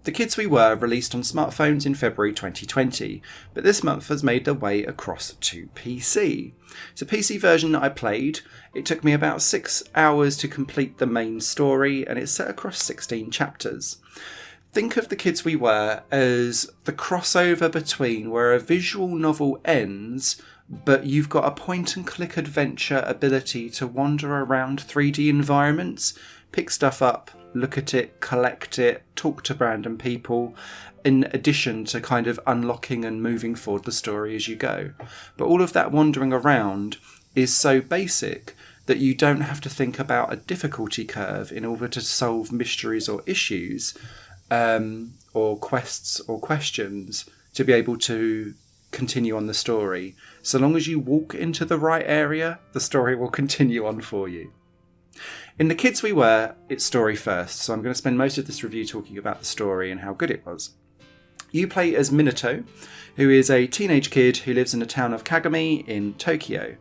The Kids We Were released on smartphones in February 2020, but this month has made their way across to PC. It's a PC version that I played. It took me about 6 hours to complete the main story, and it's set across 16 chapters. Think of The Kids We Were as the crossover between where a visual novel ends, but you've got a point-and-click adventure ability to wander around 3D environments, pick stuff up, look at it, collect it, talk to random people, in addition to kind of unlocking and moving forward the story as you go. But all of that wandering around is so basic that you don't have to think about a difficulty curve in order to solve mysteries or issues, or quests or questions to be able to continue on the story. So long as you walk into the right area, the story will continue on for you. In The Kids We Were, it's story first, so I'm going to spend most of this review talking about the story and how good it was. You play as Minato, who is a teenage kid who lives in the town of Kagami in Tokyo,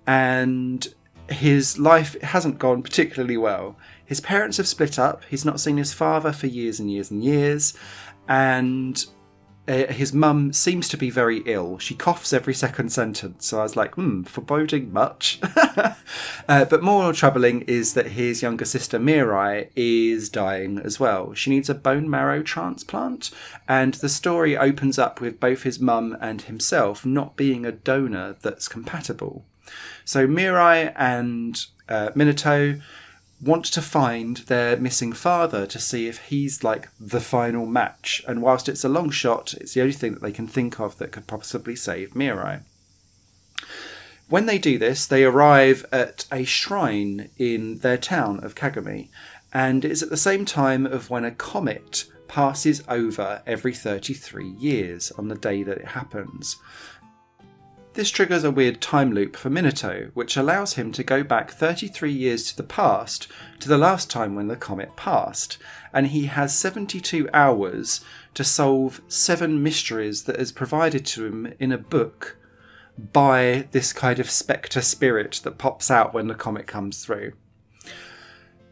and his life hasn't gone particularly well. His parents have split up, he's not seen his father for years and years and years, and his mum seems to be very ill. She coughs every second sentence, so I was like, foreboding much. But more troubling is that his younger sister Mirai is dying as well. She needs a bone marrow transplant, and the story opens up with both his mum and himself not being a donor that's compatible. So Mirai and Minato want to find their missing father to see if he's like the final match. And whilst it's a long shot, it's the only thing that they can think of that could possibly save Mirai. When they do this, they arrive at a shrine in their town of Kagami, and it's at the same time of when a comet passes over every 33 years on the day that it happens. This triggers a weird time loop for Minato, which allows him to go back 33 years to the past, to the last time when the comet passed, and he has 72 hours to solve 7 mysteries that is provided to him in a book by this kind of spectre spirit that pops out when the comet comes through.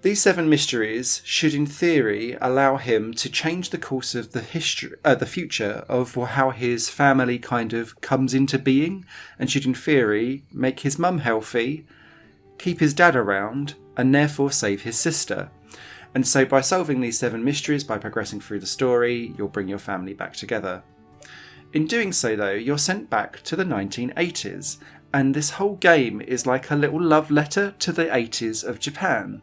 These 7 mysteries should, in theory, allow him to change the course of the future of how his family kind of comes into being, and should, in theory, make his mum healthy, keep his dad around, and therefore save his sister. And so by solving these 7 mysteries, by progressing through the story, you'll bring your family back together. In doing so, though, you're sent back to the 1980s, and this whole game is like a little love letter to the 80s of Japan.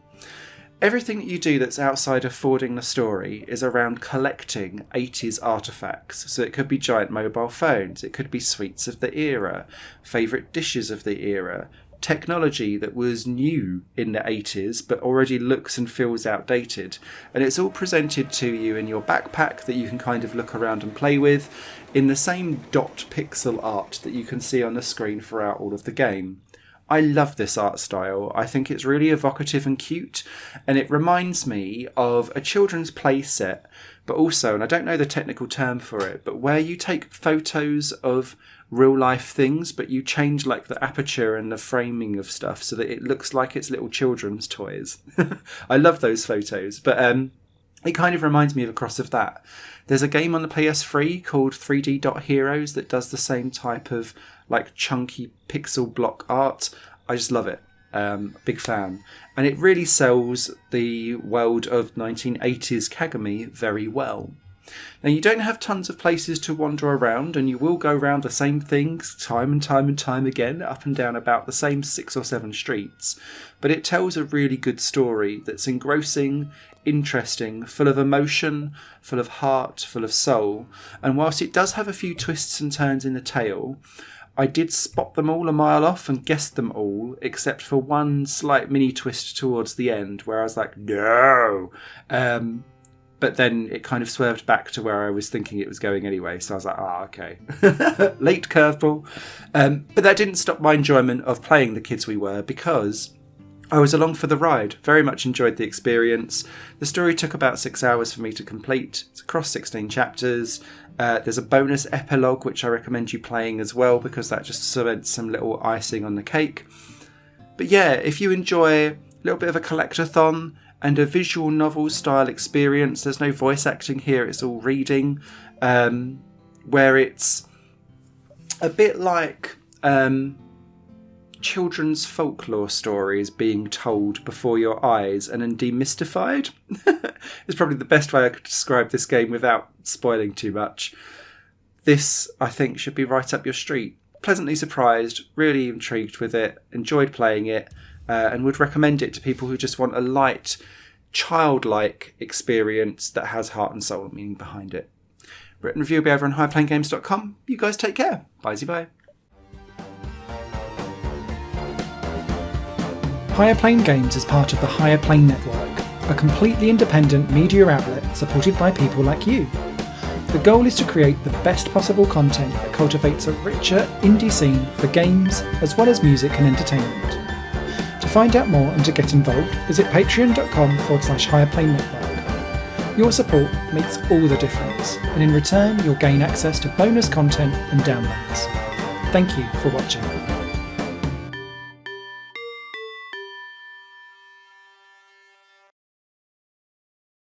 Everything that you do that's outside of forwarding the story is around collecting 80s artefacts. So it could be giant mobile phones, it could be sweets of the era, favourite dishes of the era, technology that was new in the 80s but already looks and feels outdated. And it's all presented to you in your backpack that you can kind of look around and play with in the same dot pixel art that you can see on the screen throughout all of the game. I love this art style. I think it's really evocative and cute, and it reminds me of a children's play set, but also, and I don't know the technical term for it, but where you take photos of real life things, but you change like the aperture and the framing of stuff so that it looks like it's little children's toys. I love those photos, but it kind of reminds me of a cross of that. There's a game on the PS3 called 3D Dot Heroes that does the same type of like chunky pixel block art. I just love it. Big fan. And it really sells the world of 1980s Kagami very well. Now, you don't have tons of places to wander around, and you will go around the same things time and time and time again, up and down about the same 6 or 7 streets. But it tells a really good story that's engrossing, interesting, full of emotion, full of heart, full of soul. And whilst it does have a few twists and turns in the tale, I did spot them all a mile off and guessed them all, except for one slight mini twist towards the end where I was like, no! But then it kind of swerved back to where I was thinking it was going anyway, so I was like, okay. Late curveball. But that didn't stop my enjoyment of playing The Kids We Were, because I was along for the ride. Very much enjoyed the experience. The story took about 6 hours for me to complete. It's across 16 chapters. There's a bonus epilogue, which I recommend you playing as well, because that just cements some little icing on the cake. But yeah, if you enjoy a little bit of a collectathon, and a visual novel style experience. There's no voice acting here, it's all reading, where it's a bit like children's folklore stories being told before your eyes and then demystified. It's probably the best way I could describe this game without spoiling too much. This, I think, should be right up your street. Pleasantly surprised, really intrigued with it, enjoyed playing it, and would recommend it to people who just want a light, childlike experience that has heart and soul and meaning behind it. Written review will be over on higherplayinggames.com. You guys take care. Bye-bye. Higher Plane Games is part of the Higher Plane Network, a completely independent media outlet supported by people like you. The goal is to create the best possible content that cultivates a richer indie scene for games as well as music and entertainment. To find out more and to get involved, visit patreon.com/Higher Plane Network. Your support makes all the difference, and in return you'll gain access to bonus content and downloads. Thank you for watching.